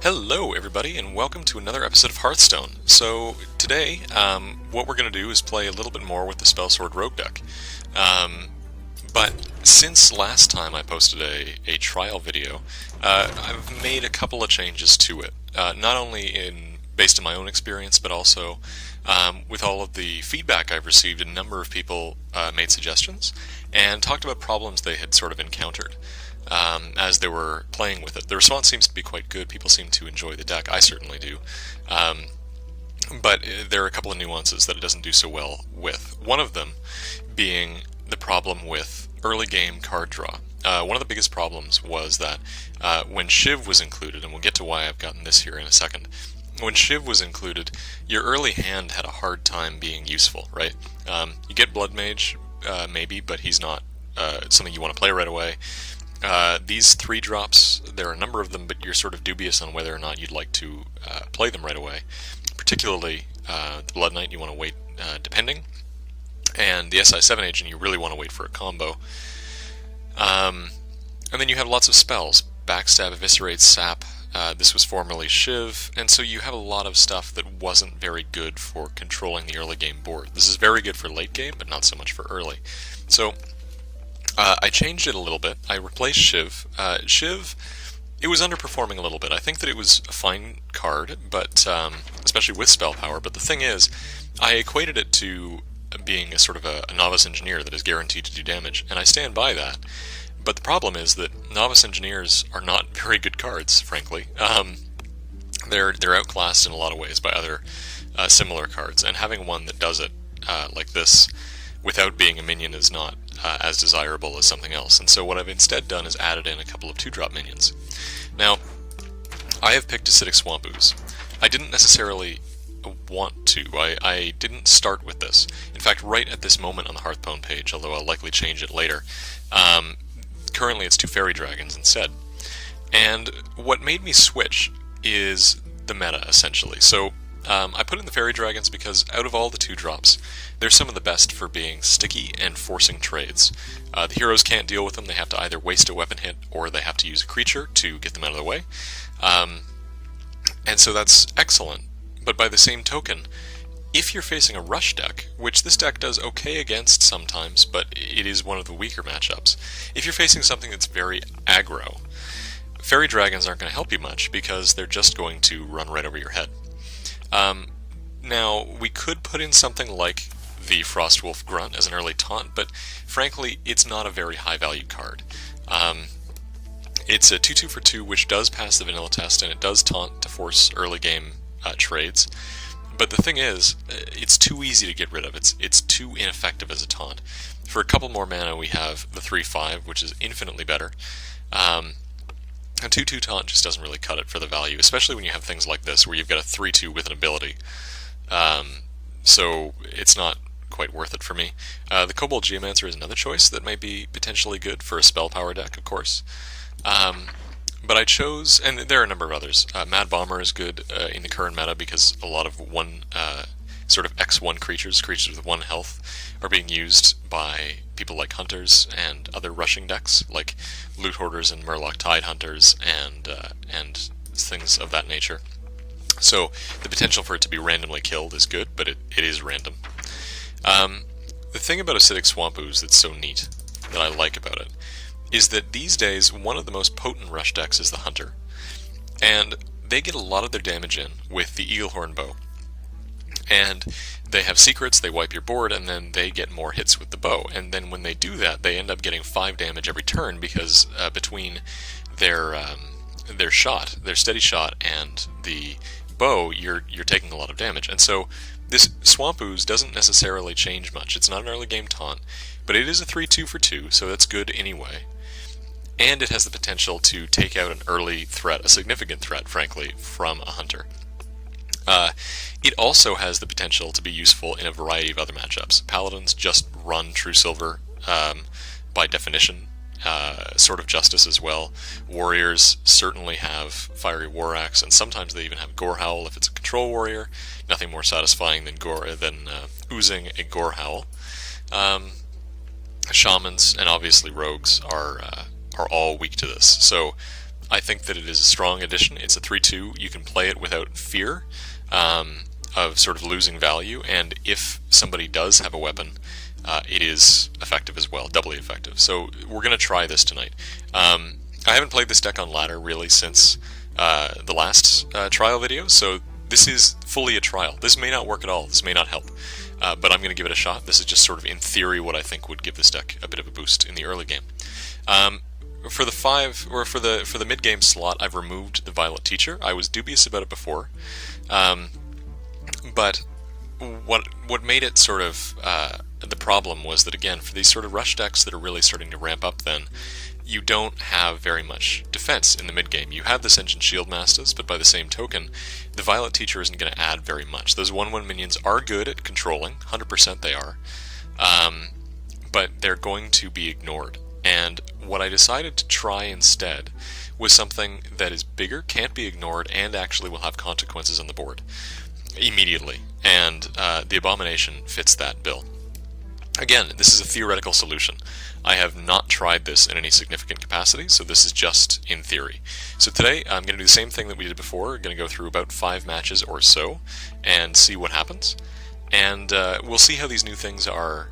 Hello everybody and welcome to another episode of Hearthstone. So today, what we're going to do is play a little bit more with the Spellsword rogue deck. But since last time I posted a trial video, I've made a couple of changes to it. Not only based on my own experience, but also with all of the feedback I've received. A number of people made suggestions and talked about problems they had sort of encountered as they were playing with it. The response seems to be quite good. People seem to enjoy the deck. I certainly do. But there are a couple of nuances that it doesn't do so well with. One of them being the problem with early game card draw. One of the biggest problems was that when Shiv was included, and we'll get to why I've gotten this here in a second, when Shiv was included, your early hand had a hard time being useful, right? You get Blood Mage, maybe, but he's not something you want to play right away. These 3-drops, there are a number of them, but you're sort of dubious on whether or not you'd like to play them right away. Particularly the Blood Knight, you want to wait depending, and the SI7 agent, you really want to wait for a combo. And then you have lots of spells: Backstab, Eviscerate, Sap. This was formerly Shiv, and so you have a lot of stuff that wasn't very good for controlling the early game board. This is very good for late game, but not so much for early. So I changed it a little bit. I replaced Shiv. Shiv, it was underperforming a little bit. I think that it was a fine card, but especially with spell power. But the thing is, I equated it to being a sort of a novice engineer that is guaranteed to do damage, and I stand by that. But the problem is that novice engineers are not very good cards, frankly. They're outclassed in a lot of ways by other similar cards, and having one that does it like this without being a minion is not as desirable as something else. And so what I've instead done is added in a couple of 2-drop minions. Now, I have picked Acidic Swamp Ooze. I didn't necessarily want to. I didn't start with this. In fact, right at this moment on the Hearthstone page, although I'll likely change it later, currently it's 2 Fairy Dragons instead. And what made me switch is the meta, essentially. So I put in the Fairy Dragons because out of all the 2-drops, they're some of the best for being sticky and forcing trades. The heroes can't deal with them. They have to either waste a weapon hit or they have to use a creature to get them out of the way. And so that's excellent. But by the same token, if you're facing a rush deck, which this deck does okay against sometimes, but it is one of the weaker matchups, if you're facing something that's very aggro, Fairy Dragons aren't going to help you much because they're just going to run right over your head. Now, we could put in something like the Frostwolf Grunt as an early taunt, but frankly, it's not a very high-valued card. It's a 2/2 for 2, which does pass the vanilla test, and it does taunt to force early-game trades. But the thing is, it's too easy to get rid of. It's too ineffective as a taunt. For a couple more mana, we have the 3/5, which is infinitely better. A 2/2 taunt just doesn't really cut it for the value, especially when you have things like this, where you've got a 3/2 with an ability. So it's not quite worth it for me. The Kobold Geomancer is another choice that might be potentially good for a spell power deck, of course. But I chose, and there are a number of others. Mad Bomber is good in the current meta because a lot of sort of X1 creatures with 1 health, are being used by people like Hunters and other rushing decks, like Loot Hoarders and Murloc Tide Hunters and things of that nature. So the potential for it to be randomly killed is good, but it is random. The thing about Acidic Swamp Ooze that's so neat, that I like about it, is that these days one of the most potent rush decks is the Hunter. And they get a lot of their damage in with the Eaglehorn Bow. And they have secrets, they wipe your board, and then they get more hits with the bow. And then when they do that, they end up getting 5 damage every turn because between their steady shot, and the bow, you're taking a lot of damage. And so this Swamp Ooze doesn't necessarily change much. It's not an early game taunt, but it is a 3/2 for 2, so that's good anyway. And it has the potential to take out an early threat, a significant threat, frankly, from a Hunter. It also has the potential to be useful in a variety of other matchups. Paladins just run True Silver by definition, Sword of Justice as well. Warriors certainly have Fiery War Axe, and sometimes they even have Gore Howl if it's a control warrior. Nothing more satisfying than oozing a Gore Howl. Shamans and obviously rogues are all weak to this. So I think that it is a strong addition. It's a 3/2. You can play it without fear of sort of losing value, and if somebody does have a weapon, it is effective as well, doubly effective. So we're going to try this tonight. I haven't played this deck on ladder really since the last trial video, so this is fully a trial. This may not work at all. This may not help, but I'm going to give it a shot. This is just sort of in theory what I think would give this deck a bit of a boost in the early game. For the mid game slot, I've removed the Violet Teacher. I was dubious about it before, but what made it sort of the problem was that, again, for these sort of rush decks that are really starting to ramp up, then you don't have very much defense in the mid game. You have this Ancient Shield Masters, but by the same token, the Violet Teacher isn't going to add very much. Those 1/1 minions are good at controlling, 100% they are, but they're going to be ignored. And what I decided to try instead was something that is bigger, can't be ignored, and actually will have consequences on the board immediately. And the Abomination fits that bill. Again, this is a theoretical solution. I have not tried this in any significant capacity, so this is just in theory. So today I'm going to do the same thing that we did before. We're going to go through about 5 matches or so and see what happens. And we'll see how these new things are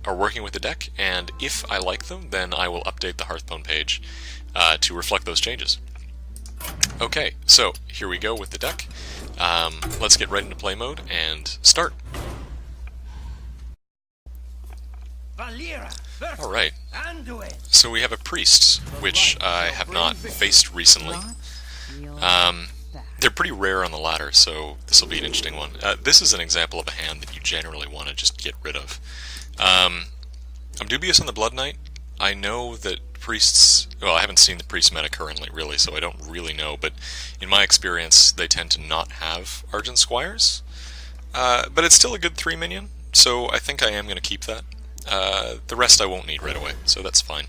working with the deck, and if I like them, then I will update the Hearthstone page to reflect those changes. Okay, so here we go with the deck. Let's get right into play mode and start. Alright, so we have a priest, which I have not faced recently. They're pretty rare on the ladder, so this will be an interesting one. This is an example of a hand that you generally want to just get rid of. I'm dubious on the Blood Knight. I know that priests... Well, I haven't seen the priest meta currently, really, so I don't really know, but in my experience, they tend to not have Argent Squires. But it's still a good 3 minion, so I think I am going to keep that. The rest I won't need right away, so that's fine.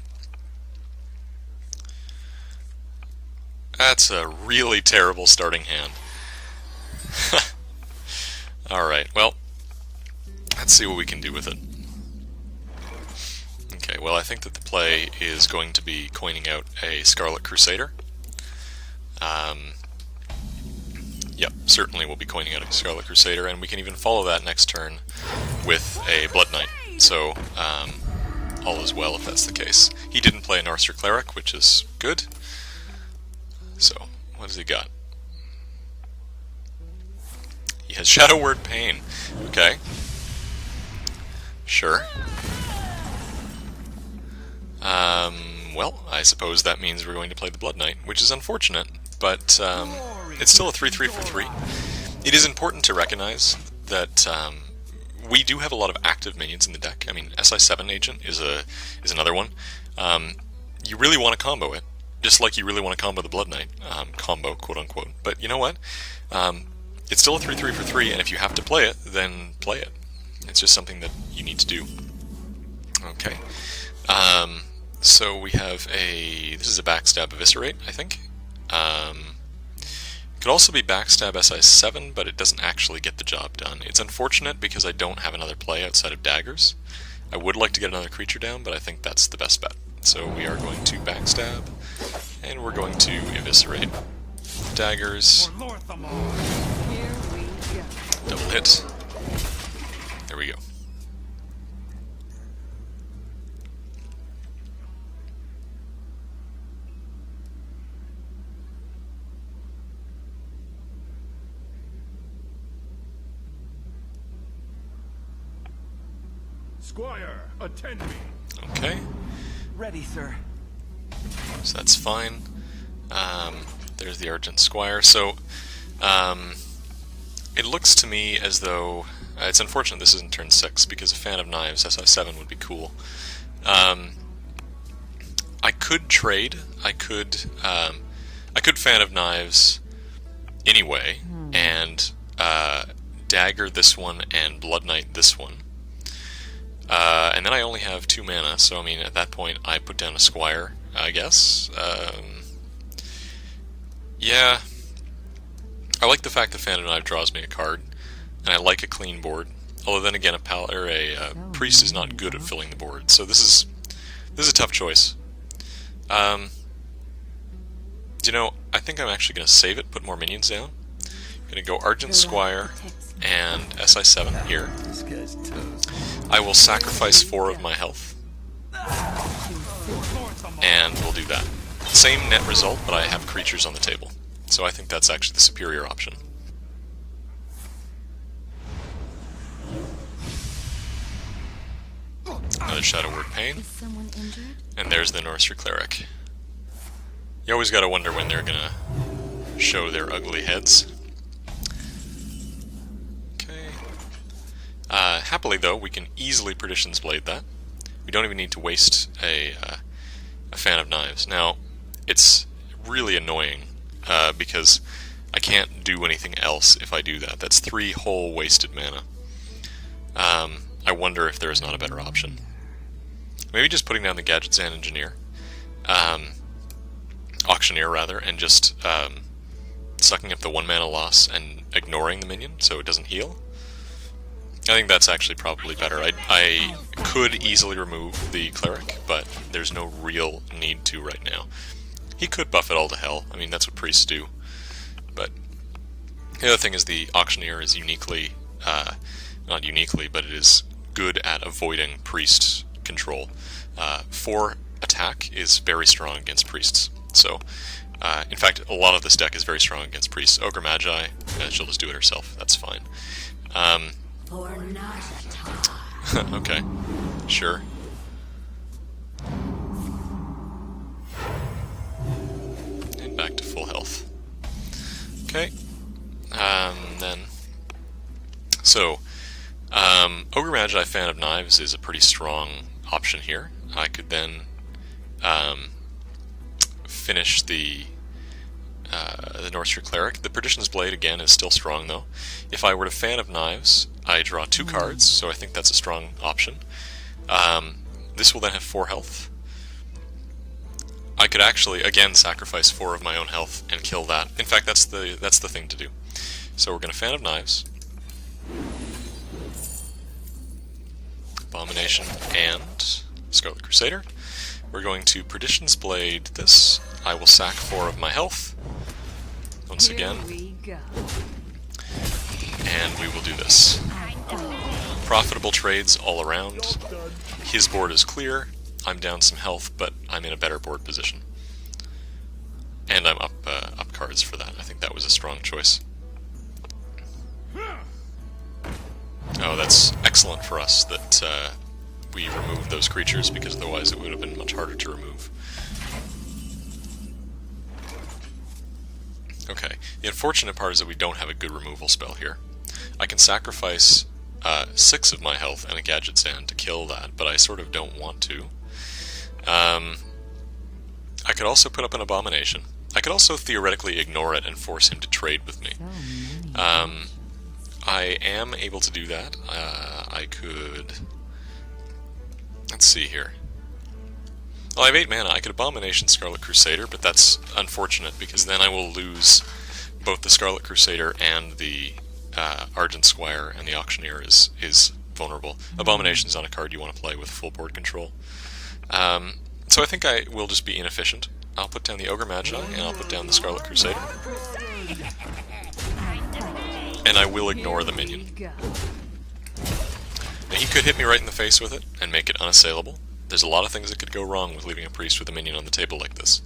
That's a really terrible starting hand. Alright, well, let's see what we can do with it. Okay, well, I think that the play is going to be coining out a Scarlet Crusader. Yep, certainly we'll be coining out a Scarlet Crusader, and we can even follow that next turn with a Blood Knight. So, all is well if that's the case. He didn't play a Northster Cleric, which is good. So, what has he got? He has Shadow Word Pain. Okay. Sure. Well, I suppose that means we're going to play the Blood Knight, which is unfortunate, but it's still a 3/3 for 3. It is important to recognize that we do have a lot of active minions in the deck. I mean, SI7 Agent is another one. You really want to combo it, just like you really want to combo the Blood Knight. Combo, quote-unquote. But you know what? It's still a 3/3 for 3, and if you have to play it, then play it. It's just something that you need to do. Okay. So we have this is a Backstab Eviscerate, I think. Could also be Backstab SI7, but it doesn't actually get the job done. It's unfortunate because I don't have another play outside of Daggers. I would like to get another creature down, but I think that's the best bet. So we are going to Backstab, and we're going to Eviscerate. Daggers. Double hit. There we go. Squire, attend me. Okay. Ready, sir. So that's fine. There's the Argent Squire. So, it looks to me as though... it's unfortunate this isn't turn 6, because a Fan of Knives, SI7, would be cool. I could trade. I could Fan of Knives anyway, and Dagger this one and Blood Knight this one. And then I only have 2 mana, so I mean, at that point, I put down a Squire, I guess. Yeah. I like the fact that Fan of Knife draws me a card, and I like a clean board. Although then again, a priest is not good at filling the board, so this is a tough choice. You know, I think I'm actually going to save it, put more minions down. I'm going to go Argent Squire and SI7 here. I will sacrifice 4 of my health. And we'll do that. Same net result, but I have creatures on the table. So I think that's actually the superior option. Another Shadow Word Pain. And there's the Norsery Cleric. You always gotta wonder when they're gonna show their ugly heads. Okay. Happily though, we can easily Perdition's Blade that. We don't even need to waste a Fan of Knives. Now, it's really annoying because I can't do anything else if I do that. That's 3 whole wasted mana. I wonder if there is not a better option. Maybe just putting down the Gadgetzan Engineer. Auctioneer, rather, and just sucking up the 1 mana loss and ignoring the minion so it doesn't heal. I think that's actually probably better. I could easily remove the Cleric, but there's no real need to right now. He could buff it all to hell. I mean, that's what priests do. But the other thing is the Auctioneer is uniquely, not uniquely, but it is good at avoiding priest control. 4 attack is very strong against priests. So, in fact, a lot of this deck is very strong against priests. Ogre Magi, she'll just do it herself. That's fine. Okay, sure. And back to full health. Okay. Ogre Magi Fan of Knives is a pretty strong option here. I could then finish the Norsery Cleric. The Perdition's Blade, again, is still strong, though. If I were to Fan of Knives, I draw 2 cards, so I think that's a strong option. This will then have 4 health. I could actually, again, sacrifice 4 of my own health and kill that. In fact, that's the thing to do. So we're going to Fan of Knives. Abomination and Scarlet Crusader. We're going to Perdition's Blade this. I will sack 4 of my health. Once again. And we will do this. Profitable trades all around. His board is clear. I'm down some health, but I'm in a better board position. And I'm up cards for that. I think that was a strong choice. Oh, that's excellent for us that we removed those creatures, because otherwise it would have been much harder to remove. Okay, the unfortunate part is that we don't have a good removal spell here. I can sacrifice 6 of my health and a Gadgetzan to kill that, but I sort of don't want to. I could also put up an Abomination. I could also theoretically ignore it and force him to trade with me. I am able to do that. I could... Let's see here. Well, I have 8 mana. I could Abomination Scarlet Crusader, but that's unfortunate, because then I will lose both the Scarlet Crusader and the Argent Squire, and the Auctioneer is vulnerable. Abomination's not a card you want to play with full board control. So I think I will just be inefficient. I'll put down the Ogre Magi, and I'll put down the Scarlet Crusader. And I will ignore the minion. Now, he could hit me right in the face with it and make it unassailable. There's a lot of things that could go wrong with leaving a priest with a minion on the table like this.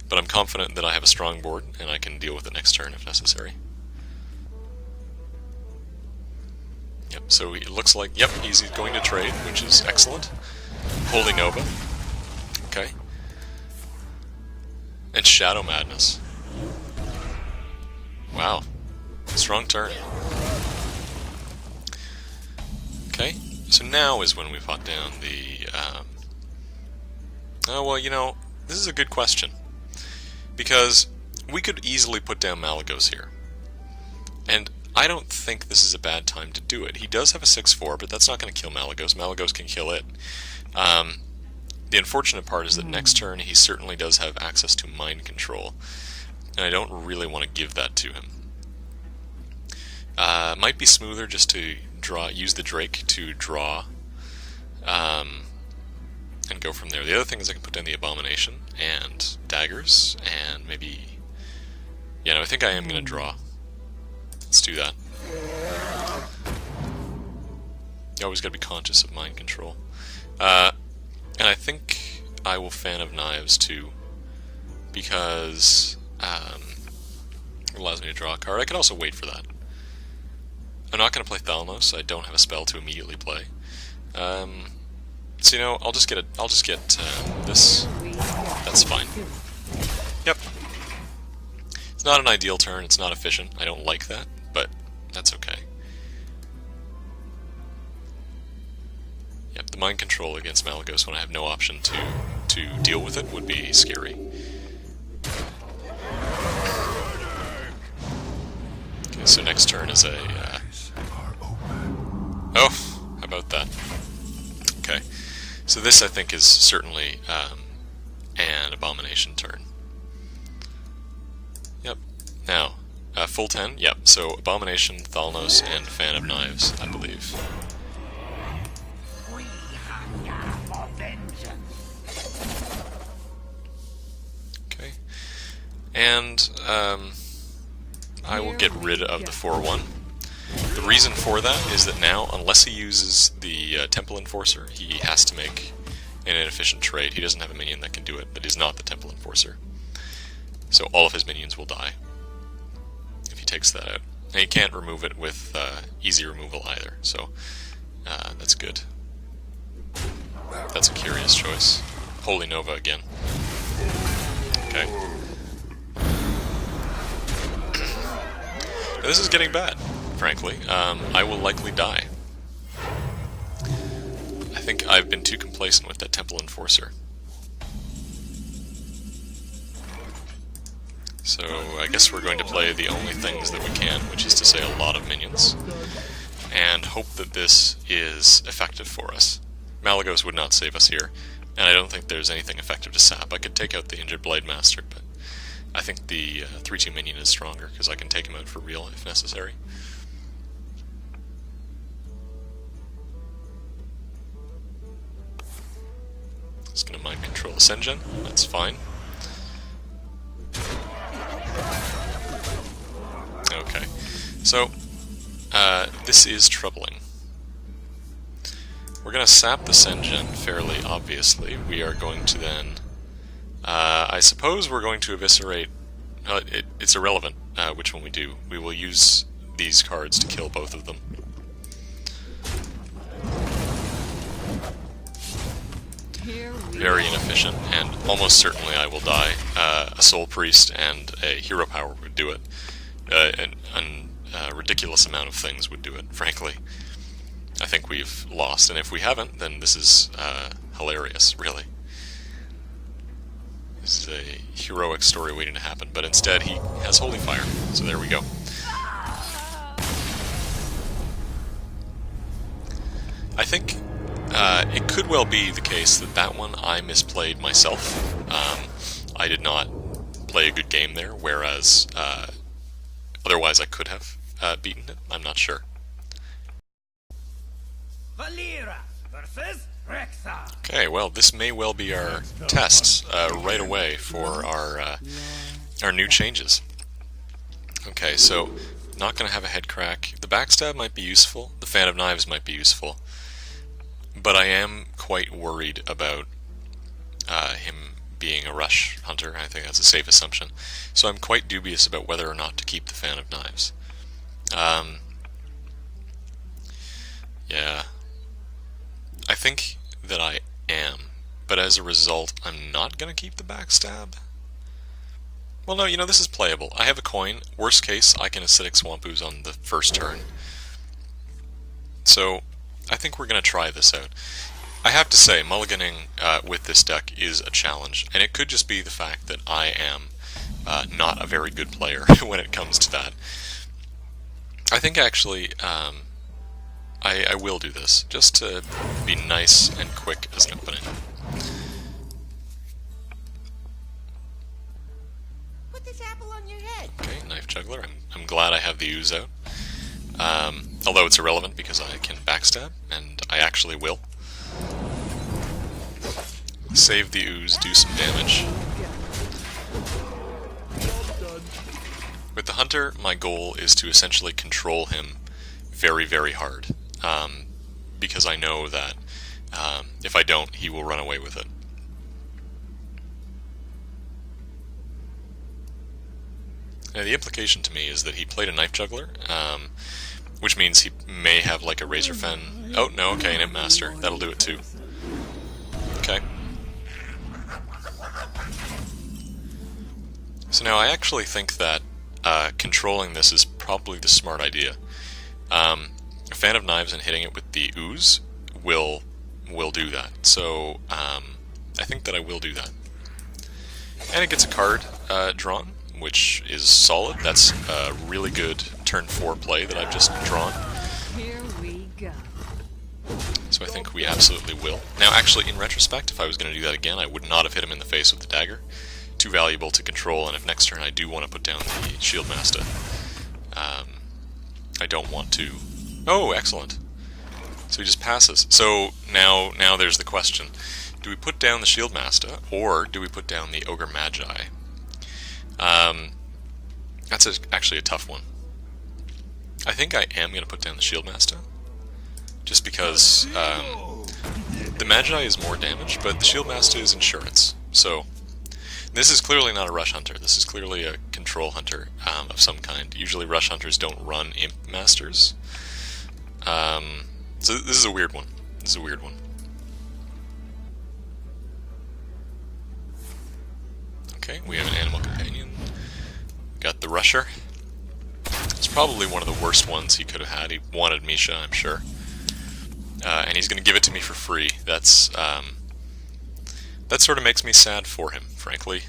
But I'm confident that I have a strong board, and I can deal with it next turn if necessary. Yep, so it looks like, yep, he's going to trade, which is excellent. Holy Nova. Okay. And Shadow Madness. Wow. Strong turn. Okay, so now is when we put down the... Oh, well, you know, this is a good question. Because we could easily put down Malygos here. And I don't think this is a bad time to do it. He does have a 6/4, but that's not going to kill Malygos. Malygos can kill it. The unfortunate part is that next turn he certainly does have access to mind control. And I don't really want to give that to him. Might be smoother just to use the Drake to draw, and go from there. The other thing is I can put down the Abomination and daggers, and maybe... Yeah, no, I think I am going to draw. Let's do that. You always got to be conscious of mind control. And I think I will Fan of Knives too, because it allows me to draw a card. I could also wait for that. I'm not going to play Thalnos. I don't have a spell to immediately play. So you know, I'll just get this. That's fine. Yep. It's not an ideal turn. It's not efficient. I don't like that, but that's okay. Yep, the mind control against Malygos when I have no option to deal with it would be scary. Okay, so next turn is a... Oh, how about that? Okay, so this I think is certainly an abomination turn. Yep, now, full 10, yep, so abomination, Thalnos, and Fan of Knives, I believe. Okay, and I will get rid of the 4-1. The reason for that is that now, unless he uses the Temple Enforcer, he has to make an inefficient trade. He doesn't have a minion that can do it, but he's not the Temple Enforcer. So all of his minions will die if he takes that out. And he can't remove it with easy removal either, so that's good. That's a curious choice. Holy Nova again. Okay. Now, this is getting bad, frankly. I will likely die. I think I've been too complacent with that Temple Enforcer. So I guess we're going to play the only things that we can, which is to say a lot of minions, and hope that this is effective for us. Malygos would not save us here, and I don't think there's anything effective to sap. I could take out the injured Blade Master, but I think the 3-2 minion is stronger, because I can take him out for real if necessary. Just going to mind control Ascension, that's fine. Okay, so this is troubling. We're going to sap the Sen'jin fairly obviously. We are going to then... I suppose we're going to eviscerate... it's irrelevant which one we do. We will use these cards to kill both of them. Very inefficient, and almost certainly I will die. A Soul Priest and a Hero Power would do it. A ridiculous amount of things would do it, frankly. I think we've lost, and if we haven't, then this is hilarious, really. This is a heroic story waiting to happen, but instead he has Holy Fire, so there we go. I think it could well be the case that that one I misplayed myself. I did not play a good game there, whereas otherwise I could have beaten it. I'm not sure. Okay, well, this may well be our test right away for our new changes. Okay, so not going to have a head crack. The backstab might be useful. The Fan of Knives might be useful. But I am quite worried about him being a rush hunter. I think that's a safe assumption. So I'm quite dubious about whether or not to keep the Fan of Knives. Yeah. I think that I am, but as a result, I'm not going to keep the backstab. Well, no, you know, this is playable. I have a coin. Worst case, I can Acidic Swamp Ooze on the first turn. So, I think we're going to try this out. I have to say, mulliganing with this deck is a challenge, and it could just be the fact that I am not a very good player when it comes to that. I think actually I will do this, just to be nice and quick as an opening. Put this apple on your head. Okay, Knife Juggler. I'm glad I have the ooze out. Although it's irrelevant because I can backstab, and I actually will. Save the ooze, do some damage. With the hunter, my goal is to essentially control him very, very hard. Because I know that if I don't, he will run away with it. Now, the implication to me is that he played a knife juggler, which means he may have like a razor fen. Oh, no, okay, an imp master. That'll do it too. Okay. So now I actually think that controlling this is probably the smart idea. A fan of knives and hitting it with the ooze will do that. So I think that I will do that. And it gets a card drawn, which is solid. That's a really good turn 4 play that I've just drawn. Here we go. So I think we absolutely will. Now, actually, in retrospect, if I was going to do that again, I would not have hit him in the face with the dagger. Too valuable to control, and if next turn I do want to put down the shield master, I don't want to. Oh, excellent. So he just passes. So now there's the question. Do we put down the shield master, or do we put down the ogre magi? That's actually a tough one. I think I am going to put down the shield master, just because the magi is more damage, but the shield master is insurance. So this is clearly not a rush hunter. This is clearly a control hunter of some kind. Usually rush hunters don't run imp masters. So this is a weird one. This is a weird one. Okay, we have an animal companion. Got the rusher. It's probably one of the worst ones he could have had. He wanted Misha, I'm sure. And he's going to give it to me for free. That's that sort of makes me sad for him, frankly.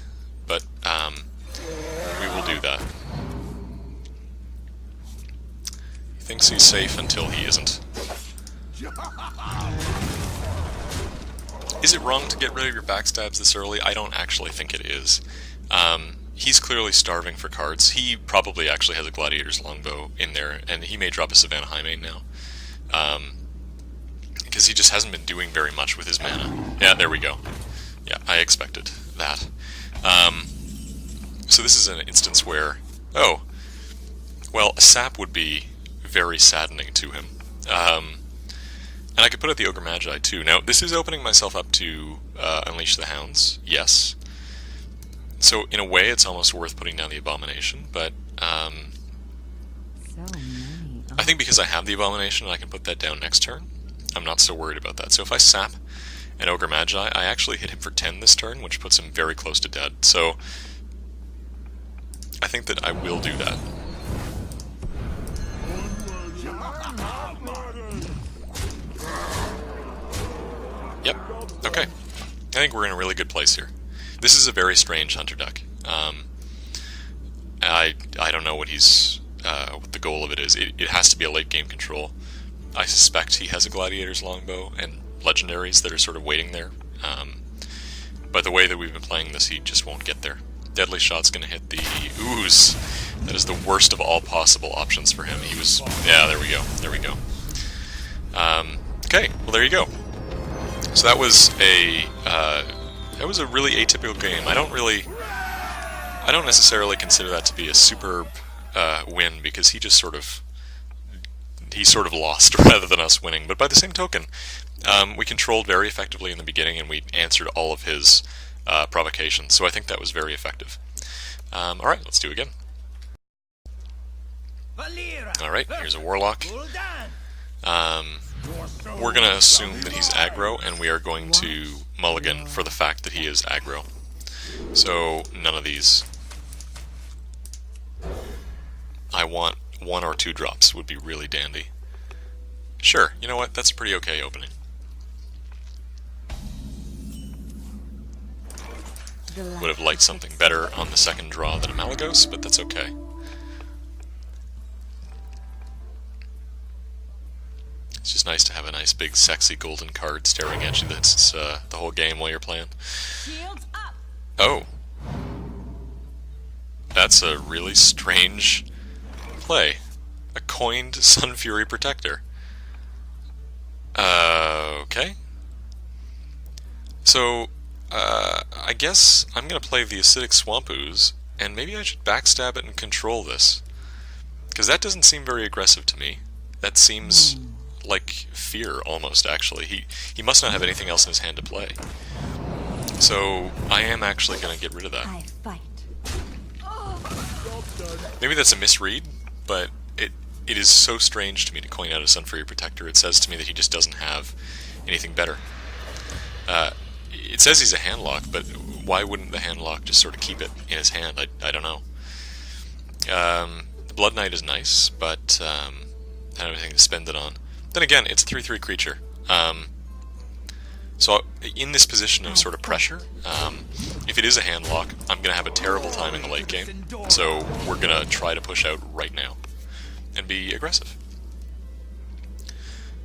But we will do that. He thinks he's safe until he isn't. Is it wrong to get rid of your backstabs this early? I don't actually think it is. He's clearly starving for cards. He probably actually has a Gladiator's Longbow in there, and he may drop a Savannah Highmane now. Because he just hasn't been doing very much with his mana. Yeah, there we go. Yeah, I expected that. So this is an instance where, oh, well, a sap would be very saddening to him. And I could put out the Ogre Magi too. Now, this is opening myself up to Unleash the Hounds, yes. So, in a way, it's almost worth putting down the Abomination, but I think because I have the Abomination, I can put that down next turn. I'm not so worried about that. So if I sap an Ogre Magi, I actually hit him for 10 this turn, which puts him very close to dead. So I think that I will do that. Yep, okay. I think we're in a really good place here. This is a very strange hunter deck. I don't know what he's what the goal of it is. It has to be a late game control. I suspect he has a Gladiator's Longbow and legendaries that are sort of waiting there. But the way that we've been playing this, he just won't get there. Deadly Shot's going to hit the ooze. That is the worst of all possible options for him. He was... yeah, there we go. There we go. Okay, well there you go. So that was a really atypical game. I don't necessarily consider that to be a superb win, because he just sort of lost rather than us winning. But by the same token, we controlled very effectively in the beginning, and we answered all of his provocations. So I think that was very effective. All right, let's do it again. All right, here's a warlock. We're going to assume that he's aggro, and we are going to mulligan for the fact that he is aggro. So, none of these. I want 1 or 2 drops, would be really dandy. Sure, you know what, that's a pretty okay opening. Would have liked something better on the second draw than a Malagos, but that's okay. It's just nice to have a nice big sexy golden card staring at you that's the whole game while you're playing. Shields up. Oh. That's a really strange play. A coined Sun Fury Protector. Okay. So, I guess I'm going to play the Acidic Swamp Ooze, and maybe I should backstab it and control this. Because that doesn't seem very aggressive to me. That seems like fear, almost, actually. He must not have anything else in his hand to play. So, I am actually going to get rid of that. I fight. Maybe that's a misread, but it is so strange to me to coin out a Sunfury Protector. It says to me that he just doesn't have anything better. It says he's a handlock, but why wouldn't the handlock just sort of keep it in his hand? I don't know. The Blood Knight is nice, but I don't have anything to spend it on. Then again, it's a 3/3 creature. So in this position of sort of pressure, if it is a handlock, I'm going to have a terrible time in the late game. So we're going to try to push out right now and be aggressive.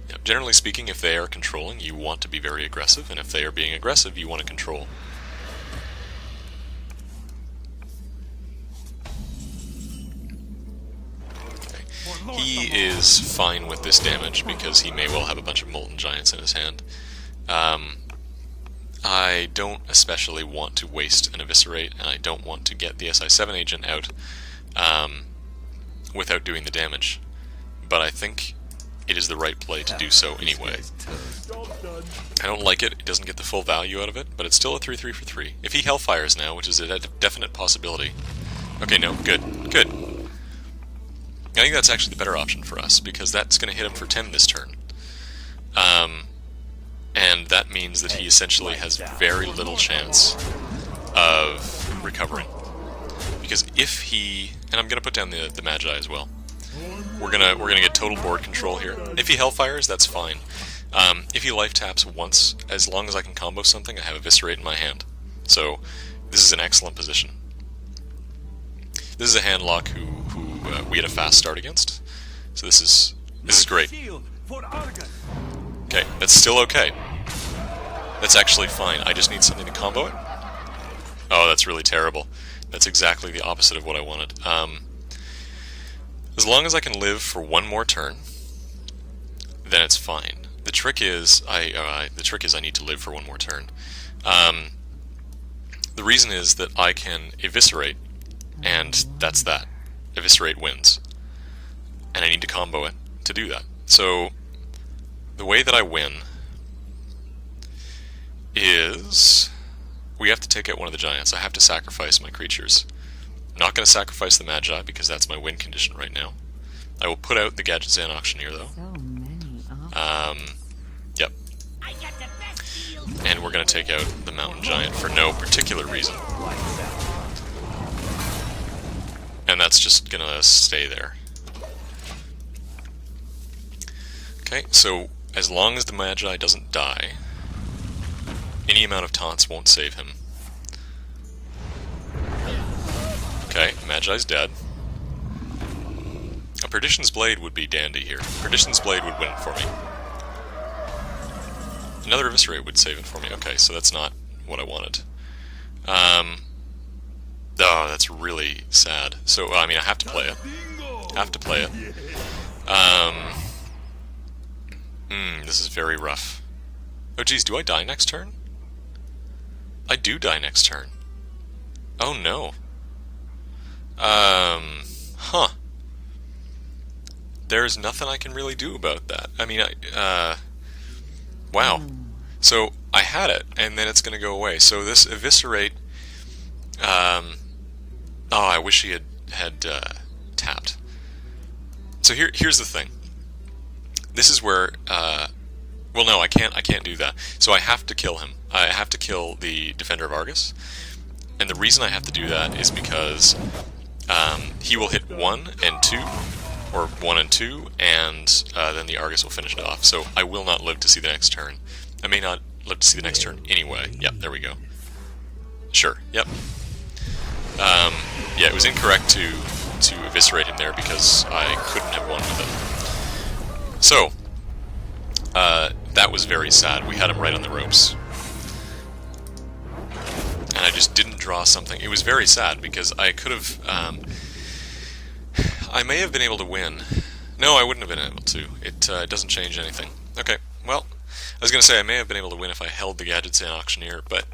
Now, generally speaking, if they are controlling, you want to be very aggressive, and if they are being aggressive, you want to control. Okay. He is fine with this damage because he may well have a bunch of Molten Giants in his hand. I don't especially want to waste an Eviscerate, and I don't want to get the SI7 agent out without doing the damage. But I think it is the right play to do so anyway. I don't like it, it doesn't get the full value out of it, but it's still a 3/3 for 3. If he Hellfires now, which is a definite possibility... Okay, no, good, good. I think that's actually the better option for us, because that's going to hit him for 10 this turn. And that means that he essentially has very little chance of recovering. Because if he... And I'm going to put down the Magi as well. We're gonna get total board control here. If he Hellfires, that's fine. If he life taps once, as long as I can combo something, I have Eviscerate in my hand. So this is an excellent position. This is a handlock who we had a fast start against. So this is great. Okay, that's still okay. That's actually fine. I just need something to combo it. Oh, that's really terrible. That's exactly the opposite of what I wanted. As long as I can live for one more turn, then it's fine. The trick is I need to live for one more turn. The reason is that I can Eviscerate, and that's that. Eviscerate wins. And I need to combo it to do that. So, the way that I win is... we have to take out one of the giants. I have to sacrifice my creatures. I'm not going to sacrifice the Magi, because that's my win condition right now. I will put out the Gadgetzan Auctioneer, though. So many options. Yep. And we're going to take out the Mountain Giant for no particular reason. And that's just going to stay there. Okay, so as long as the Magi doesn't die, any amount of taunts won't save him. Okay, Magi's dead. A Perdition's Blade would be dandy here. Perdition's Blade would win it for me. Another Eviscerate would save it for me. Okay, so that's not what I wanted. Oh, that's really sad. So, I mean, I have to play it. Have to play it. This is very rough. Oh, geez, do I die next turn? I do die next turn. Oh, no. Huh. There's nothing I can really do about that. I mean, wow. So, I had it, and then it's gonna go away. So this Eviscerate... oh, I wish he had tapped. So here's the thing. This is where... well, no, I can't do that. So I have to kill him. I have to kill the Defender of Argus. And the reason I have to do that is because he will hit 1 and 2, or 1 and 2, and then the Argus will finish it off. So I will not live to see the next turn. I may not live to see the next turn anyway. Yep, there we go. Sure, yep. Yeah, it was incorrect to eviscerate him there because I couldn't have won with it. So, that was very sad. We had him right on the ropes. And I just didn't draw something. It was very sad because I could have... I may have been able to win. No, I wouldn't have been able to. It doesn't change anything. Okay, well, I was going to say I may have been able to win if I held the Gadgets and Auctioneer, but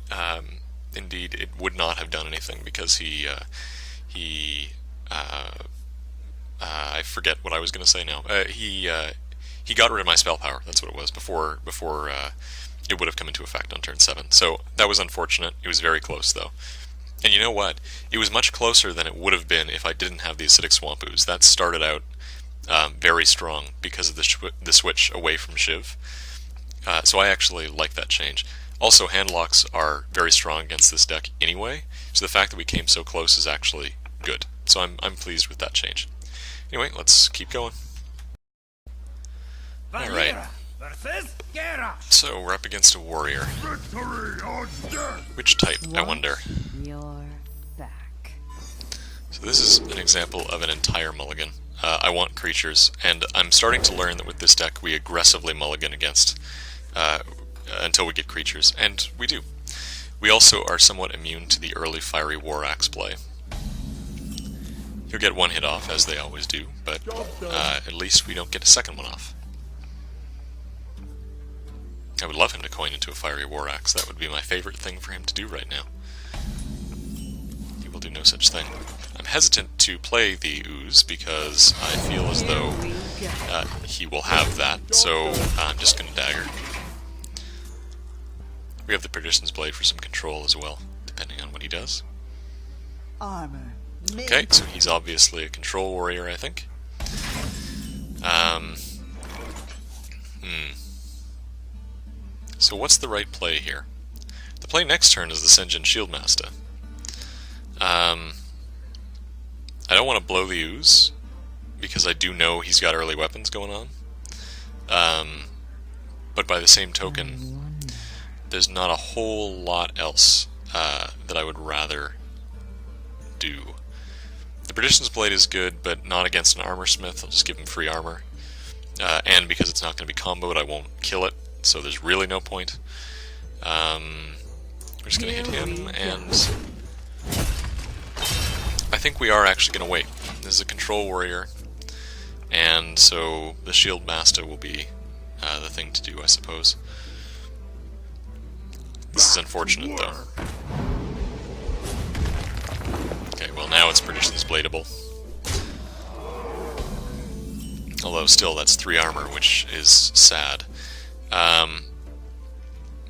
indeed it would not have done anything because I forget what I was going to say now. He got rid of my spell power. That's what it was before it would have come into effect on turn 7. So that was unfortunate. It was very close though. And you know what? It was much closer than it would have been if I didn't have the Acidic Swamp Ooze. That started out very strong because of the switch away from Shiv. So I actually like that change. Also, handlocks are very strong against this deck anyway, so the fact that we came so close is actually good. So I'm pleased with that change. Anyway, let's keep going. Alright. So we're up against a warrior. Which type, I wonder? You're back. So this is an example of an entire mulligan. I want creatures, and I'm starting to learn that with this deck we aggressively mulligan against until we get creatures, and we do. We also are somewhat immune to the early Fiery War Axe play. You'll get one hit off, as they always do, but at least we don't get a second one off. I would love him to coin into a Fiery War Axe. That would be my favorite thing for him to do right now. He will do no such thing. I'm hesitant to play the Ooze because I feel as though he will have that, so I'm just going to dagger. We have the Perdition's Blade for some control as well, depending on what he does. Armor. Okay, so he's obviously a control warrior, I think. So what's the right play here? The play next turn is the Sen'jin Shieldmaster. I don't want to blow the Ooze, because I do know he's got early weapons going on. But by the same token, there's not a whole lot else that I would rather do. The Perdition's Blade is good, but not against an Armor Smith. I'll just give him free armor. And because it's not going to be comboed, I won't kill it, so there's really no point. We're just going to hit him, and I think we are actually going to wait. This is a control warrior, and so the Shield Master will be the thing to do, I suppose. This is unfortunate, though. Okay, well now it's Perdition's Bladeable. Although still, that's 3 armor, which is sad.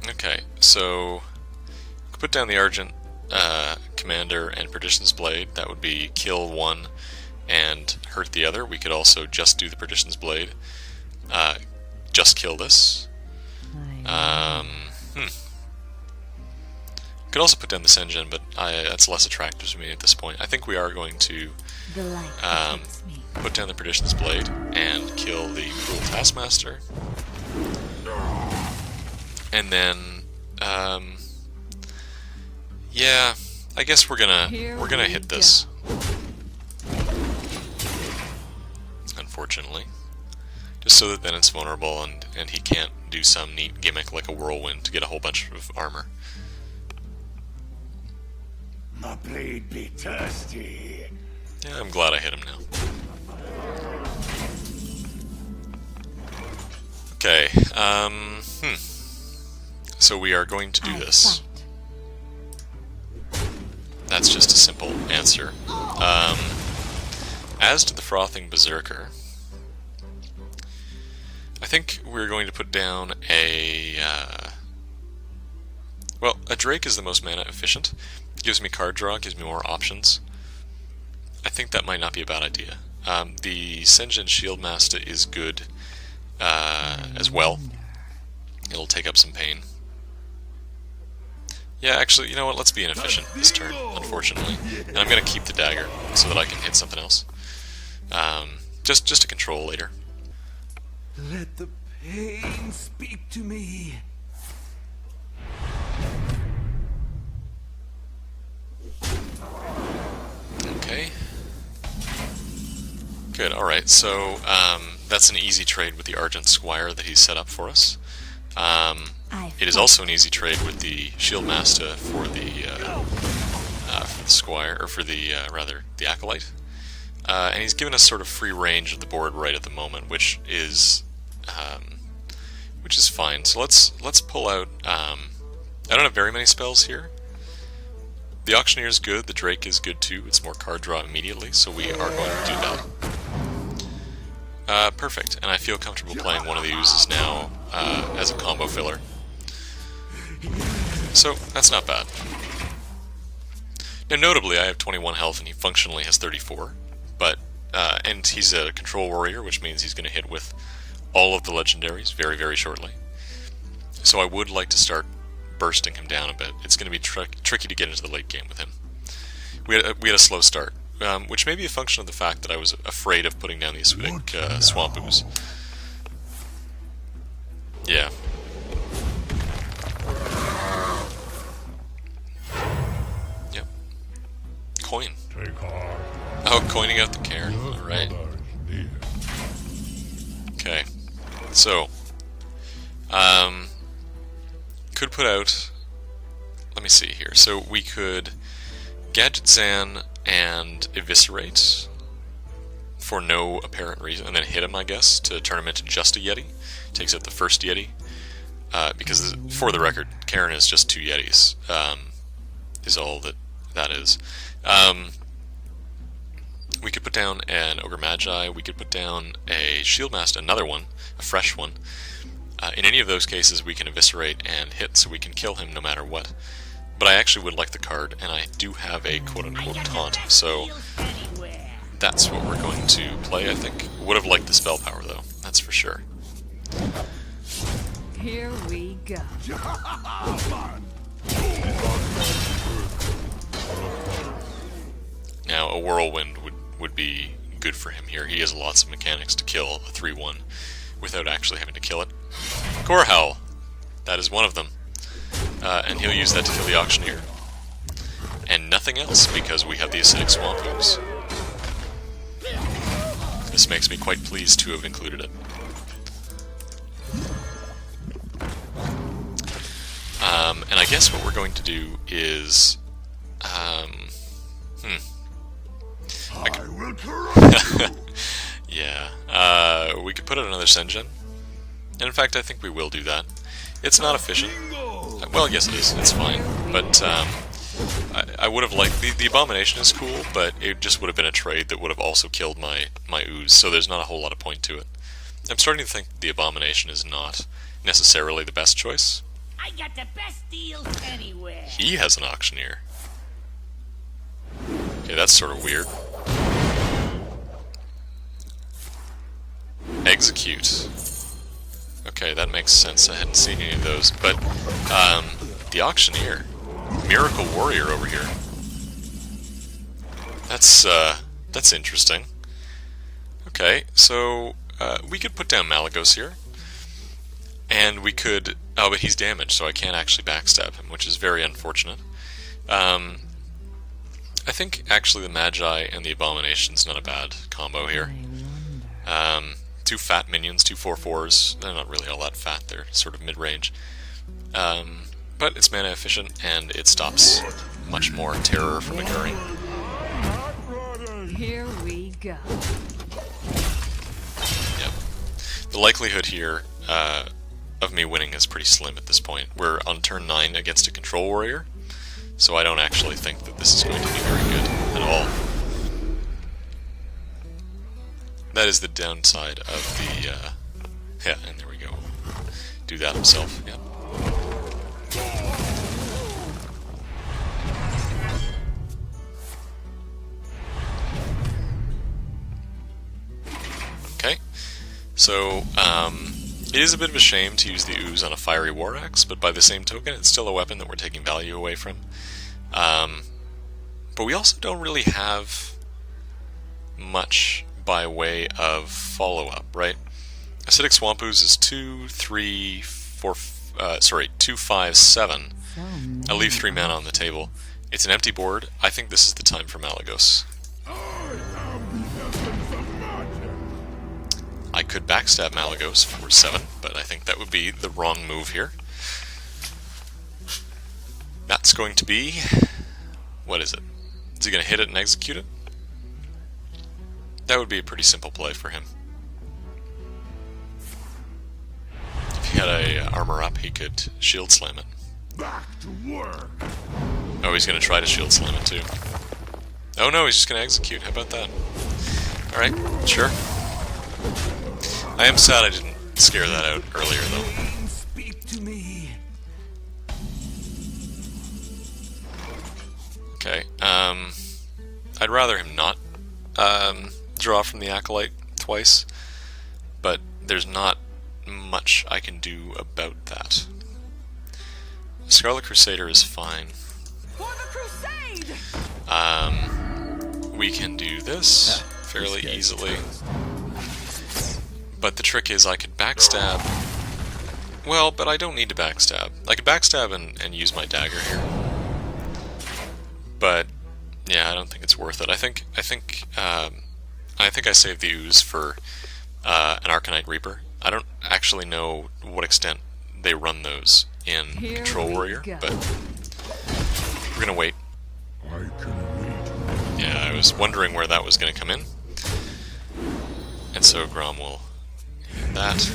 Okay, so put down the Argent Commander and Perdition's Blade. That would be kill one and hurt the other. We could also just do the Perdition's Blade. Just kill this. Could also put down the Sen'jin, but that's less attractive to me at this point. I think we are going to put down the Perdition's Blade and kill the Cruel Taskmaster. And then, yeah, I guess we're gonna hit this. Unfortunately, just so that then it's vulnerable and he can't do some neat gimmick like a whirlwind to get a whole bunch of armor. My blade be thirsty. Yeah, I'm glad I hit him now. Okay, so we are going to do this. That's just a simple answer. As to the Frothing Berserker, I think we're going to put down a... well, a Drake is the most mana efficient. Gives me card draw, gives me more options. I think that might not be a bad idea. The Sen'jin Shieldmaster is good as well. It'll take up some pain. Yeah, actually, you know what? Let's be inefficient this turn, unfortunately. And I'm going to keep the dagger so that I can hit something else. Just to control later. Let the pain speak to me. Okay. Good, alright, so that's an easy trade with the Argent Squire that he's set up for us. It is also an easy trade with the Shieldmaster for the Squire, or for the, rather, the Acolyte. And he's given us sort of free range of the board right at the moment, which is which is fine. So let's pull out. I don't have very many spells here. The Auctioneer is good. The Drake is good too. It's more card draw immediately, so we are going to do that. Perfect. And I feel comfortable playing one of the oozes now as a combo filler. So that's not bad. Now, notably, I have 21 health and he functionally has 34, but and he's a control warrior, which means he's going to hit with all of the legendaries very, very shortly. So I would like to start bursting him down a bit. It's going to be tricky to get into the late game with him. We had a slow start, which may be a function of the fact that I was afraid of putting down the acidic swamp ooze. Yeah. Yep. Coin. Oh, coining out the cairn. Alright. Okay. So, could put out, let me see here, so we could Gadget Zan and Eviscerate for no apparent reason, and then hit him, I guess, to turn him into just a Yeti. Takes out the first Yeti, because for the record, Cairn is just 2 Yetis, is all that is. We could put down an Ogre Magi, we could put down a Shieldmaster, another one, a fresh one. In any of those cases, we can eviscerate and hit, so we can kill him no matter what. But I actually would like the card, and I do have a quote-unquote taunt, so that's what we're going to play, I think. Would have liked the spell power, though, that's for sure. Here we go. Now, a Whirlwind would be good for him here. He has lots of mechanics to kill a 3-1 without actually having to kill it. Core Howl, that is one of them. And he'll use that to kill the Auctioneer. And nothing else, because we have the Acidic Swamp Ooze. This makes me quite pleased to have included it. And I guess what we're going to do is... I will correct you. Yeah, we could put out another Sengen. And in fact, I think we will do that. It's not efficient. Well, yes it is, it's fine. But I would have liked... The Abomination is cool, but it just would have been a trade that would have also killed my ooze, so there's not a whole lot of point to it. I'm starting to think the Abomination is not necessarily the best choice. I got the best deals anywhere. He has an Auctioneer. Okay, that's sort of weird. Execute. Okay, that makes sense. I hadn't seen any of those. But, the Auctioneer. Miracle Warrior over here. That's interesting. Okay, so, we could put down Malagos here. And we could... Oh, but he's damaged, so I can't actually backstab him, which is very unfortunate. I think, actually, the Magi and the Abomination's not a bad combo here. 2 fat minions, 2 4/4s. They're not really all that fat, they're sort of mid-range. But it's mana efficient, and it stops much more terror from occurring. Here we go. Yep. The likelihood here of me winning is pretty slim at this point. We're on turn 9 against a control warrior, so I don't actually think that this is going to be very good at all. That is the downside of the, yeah, and there we go. Do that himself, yep. Okay, so, it is a bit of a shame to use the ooze on a fiery war axe, but by the same token, it's still a weapon that we're taking value away from. But we also don't really have much by way of follow-up, right? Acidic Swamp Ooze is 2, 3, 4, 2, 5, 7. I leave 3 mana on the table. It's an empty board. I think this is the time for Malagos. I could backstab Malagos for 7, but I think that would be the wrong move here. That's going to be... What is it? Is he going to hit it and execute it? That would be a pretty simple play for him. If he had a armor up, he could shield slam it. Back to work. Oh, he's going to try to shield slam it too. Oh no, he's just going to execute. How about that? Alright, sure. I am sad I didn't scare that out earlier though. Speak to me. Okay, I'd rather him not draw from the Acolyte twice, but there's not much I can do about that. Scarlet Crusader is fine. For the crusade! We can do this fairly easily. But the trick is I could backstab. Well, but I don't need to backstab. I could backstab and use my dagger here. But yeah, I don't think it's worth it. I think I saved the ooze for an Arcanite Reaper. I don't actually know what extent they run those in Here Control we Warrior, go. but we're gonna wait. I can wait. Yeah, I was wondering where that was gonna come in. And so Grom will hit that.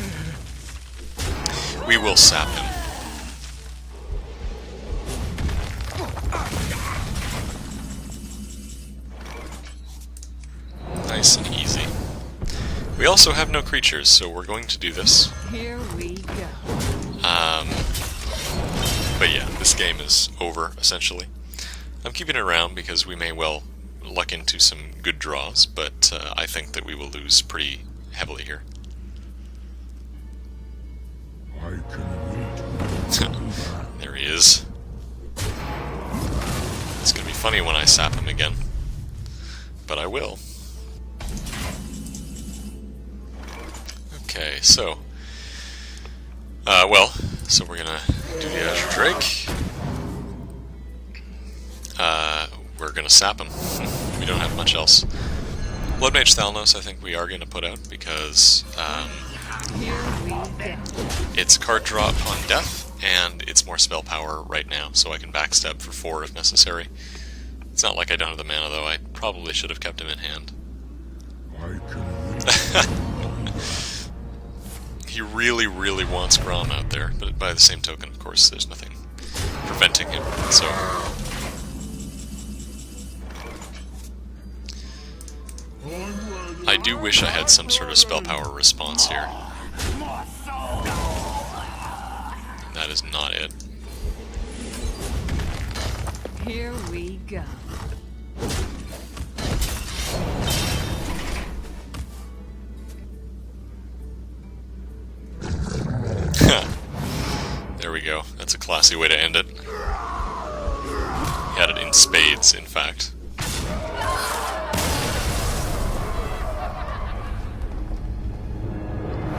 We will sap him. Nice and easy. We also have no creatures, so we're going to do this. Here we go. But yeah, this game is over, essentially. I'm keeping it around because we may well luck into some good draws, but I think that we will lose pretty heavily here. I can wait. There he is. It's going to be funny when I sap him again. But I will. Okay, so... so we're gonna do the Azure Drake. We're gonna sap him. We don't have much else. Bloodmage Thalnos I think we are gonna put out because Here we go. it's card draw upon death, and it's more spell power right now, so I can backstab for 4 if necessary. It's not like I don't have the mana though, I probably should have kept him in hand. I can wait. He really, really wants Grom out there, but by the same token, of course, there's nothing preventing him, so... I do wish I had some sort of spell power response here. That is not it. Here we go. There we go. That's a classy way to end it. He had it in spades, in fact.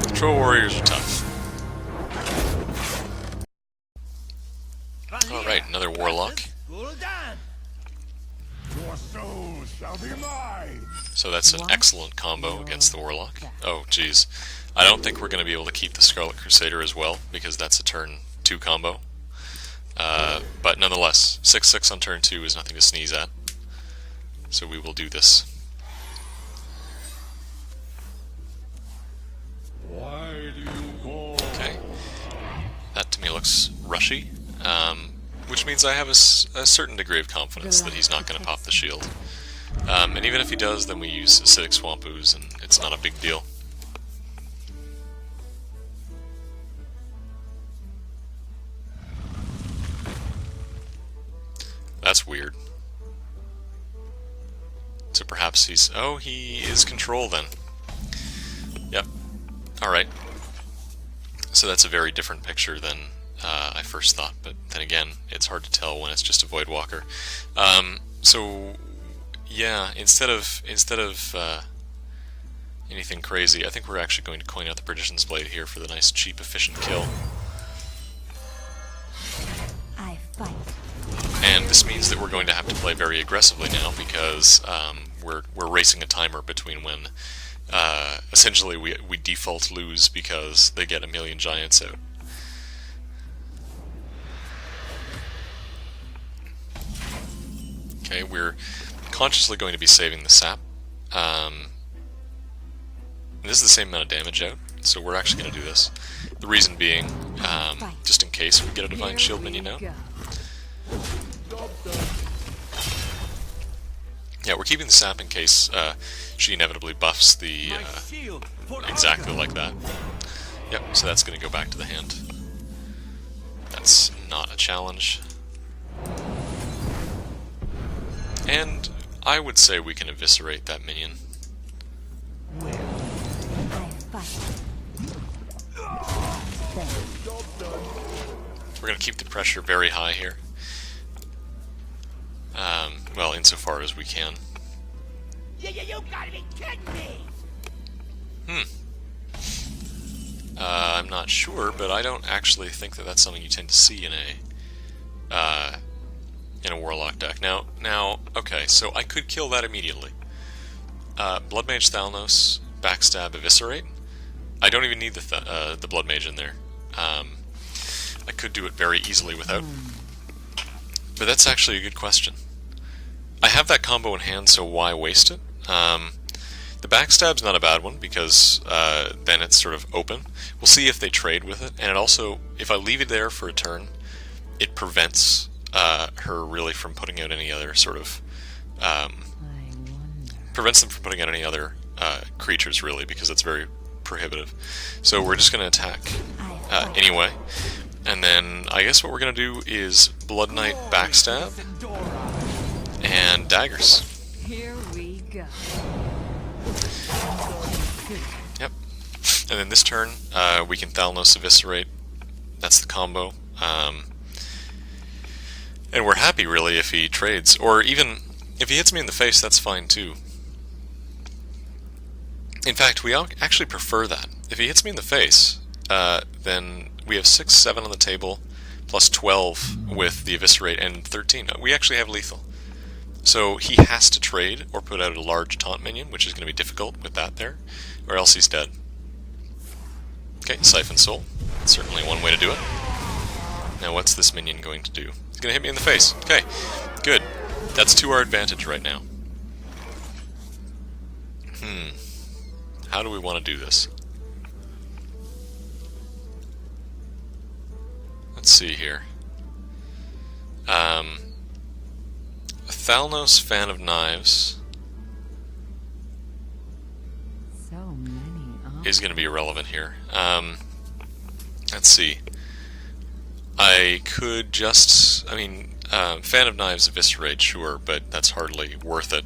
Control Warriors are tough. Alright, another Warlock. Your soul shall be mine. So that's an excellent combo against the Warlock. Oh, geez. I don't think we're going to be able to keep the Scarlet Crusader as well, because that's a turn 2 combo. But nonetheless, 6/6 on turn 2 is nothing to sneeze at. So we will do this. Why do you go? Okay. That to me looks rushy, which means I have a certain degree of confidence that he's not going to pop the shield. And even if he does, then we use Acidic Swamp Ooze, and it's not a big deal. That's weird. So perhaps he's... Oh, he is Control then. Yep. Alright. So that's a very different picture than I first thought, but then again, it's hard to tell when it's just a Voidwalker. So, yeah, instead of anything crazy, I think we're actually going to coin out the Perdition's Blade here for the nice, cheap, efficient kill. I fight. And this means that we're going to have to play very aggressively now because we're racing a timer between when essentially we default lose because they get a million giants out. Okay, we're consciously going to be saving the sap. And this is the same amount of damage out, so we're actually going to do this. The reason being, just in case we get a Divine Shield minion out. Go. Yeah, we're keeping the sap in case she inevitably buffs the... exactly like that. Yep, so that's going to go back to the hand. That's not a challenge. And I would say we can eviscerate that minion. I fight. We're going to keep the pressure very high here. Well, insofar as we can. You gotta be kidding me! I'm not sure, but I don't actually think that that's something you tend to see in a warlock deck. Now, okay, so I could kill that immediately. Blood Mage Thalnos, backstab, eviscerate. I don't even need the Blood Mage in there. I could do it very easily without. But that's actually a good question. I have that combo in hand, so why waste it? The backstab's not a bad one, because then it's sort of open. We'll see if they trade with it, and it also, if I leave it there for a turn, it prevents her really from putting out any other sort of... prevents them from putting out any other creatures, really, because it's very prohibitive. So we're just going to attack anyway. And then I guess what we're going to do is Blood Knight backstab and daggers. Here we go. Yep. And then this turn, we can Thalnos eviscerate. That's the combo. And we're happy, really, if he trades. Or even, if he hits me in the face, that's fine, too. In fact, we actually prefer that. If he hits me in the face, then we have 6, 7 on the table, plus 12 with the eviscerate, and 13. We actually have lethal. So he has to trade or put out a large taunt minion, which is going to be difficult with that there, or else he's dead. Okay, Siphon Soul. Certainly one way to do it. Now what's this minion going to do? He's going to hit me in the face. Okay, good. That's to our advantage right now. How do we want to do this? Let's see here. Thalnos, Fan of Knives, So many is going to be irrelevant here. Let's see. I could just... Fan of Knives, Eviscerate, sure, but that's hardly worth it.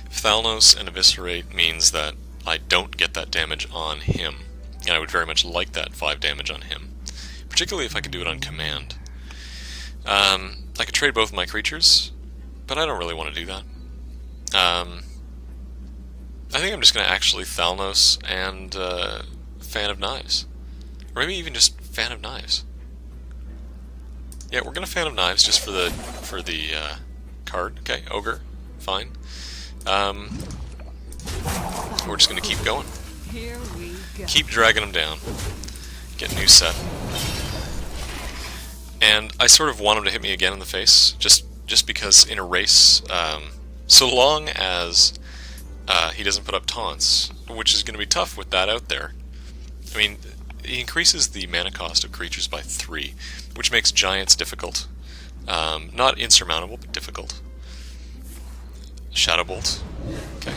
Thalnos and Eviscerate means that I don't get that damage on him, and I would very much like that 5 damage on him, particularly if I could do it on command. I could trade both of my creatures, but I don't really want to do that. I think I'm just going to actually Thalnos and Fan of Knives. Or maybe even just Fan of Knives. Yeah, we're going to Fan of Knives just for the card. Okay, Ogre, fine. We're just going to keep going. Here we go. Keep dragging them down. Get a new set. And I sort of want him to hit me again in the face, just because in a race, so long as he doesn't put up taunts, which is going to be tough with that out there. I mean, he increases the mana cost of creatures by 3, which makes giants difficult. Not insurmountable, but difficult. Shadow Bolt. Okay.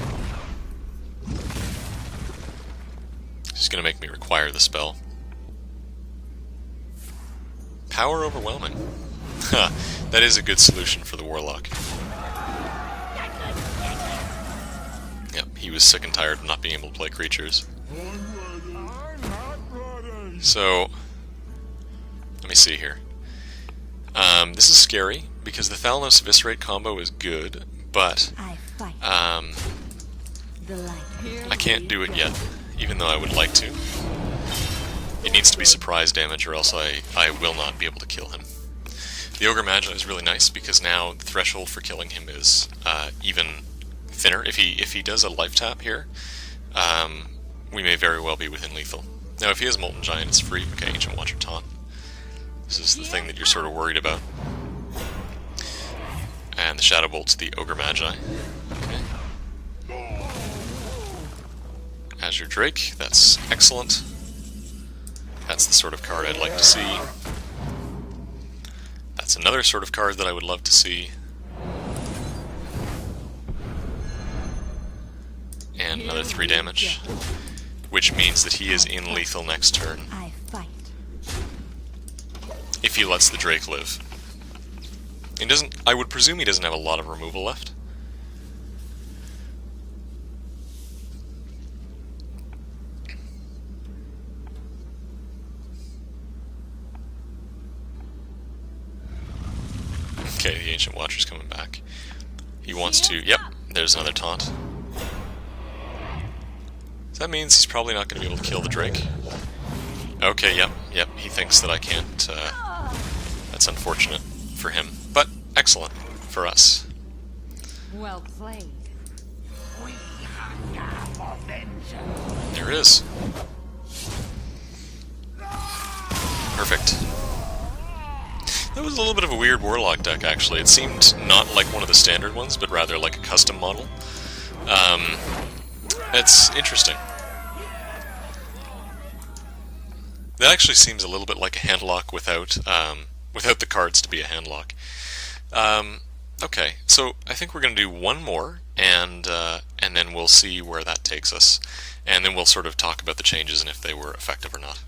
He's going to make me require the spell. Power Overwhelming. That is a good solution for the Warlock. Yep, he was sick and tired of not being able to play creatures. So, let me see here. This is scary, because the Thalnos Eviscerate combo is good, but I fight. The light. Here I can't do it yet, even though I would like to. It needs to be surprise damage, or else I will not be able to kill him. The Ogre Magi is really nice, because now the threshold for killing him is even thinner. If he does a life tap here, we may very well be within lethal. Now, if he has Molten Giant, it's free. Okay, Ancient Watcher Taunt. This is the thing that you're sort of worried about. And the Shadow Bolt's the Ogre Magi. Okay. has your Drake. That's excellent. That's the sort of card I'd like to see. That's another sort of card that I would love to see. And another 3 damage, which means that he is in lethal next turn, I fight. if he lets the Drake live. He doesn't. I would presume he doesn't have a lot of removal left. Okay, the Ancient Watcher's coming back. He wants to... Yep, there's another taunt. So that means he's probably not going to be able to kill the Drake. Okay, yep, he thinks that I can't... that's unfortunate for him, but excellent for us. Well played. There it is. Perfect. That was a little bit of a weird warlock deck, actually. It seemed not like one of the standard ones, but rather like a custom model. It's interesting. That actually seems a little bit like a handlock without the cards to be a handlock. Okay, so I think we're going to do one more, and then we'll see where that takes us. And then we'll sort of talk about the changes and if they were effective or not.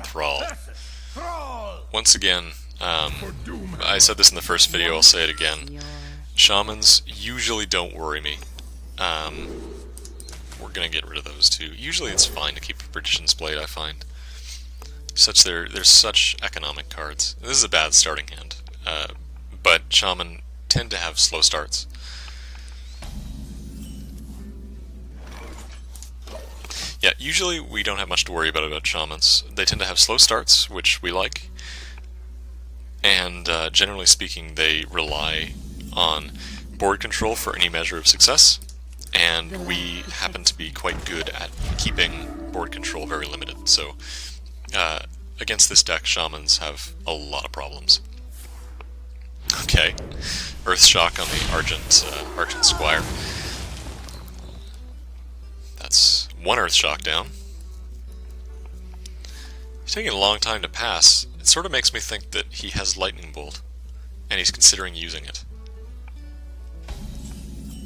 Thrall. Once again, I said this in the first video, I'll say it again. Shamans usually don't worry me. We're gonna get rid of those too. Usually it's fine to keep Perdition's Blade, I find. They're such economic cards. This is a bad starting hand, but Shaman tend to have slow starts. Yeah, usually we don't have much to worry about Shamans. They tend to have slow starts, which we like, and generally speaking they rely on board control for any measure of success, and we happen to be quite good at keeping board control very limited, so against this deck, Shamans have a lot of problems. Okay, Earthshock on the Argent Squire. That's one Earthshock down. He's taking a long time to pass. It sort of makes me think that he has Lightning Bolt, and he's considering using it.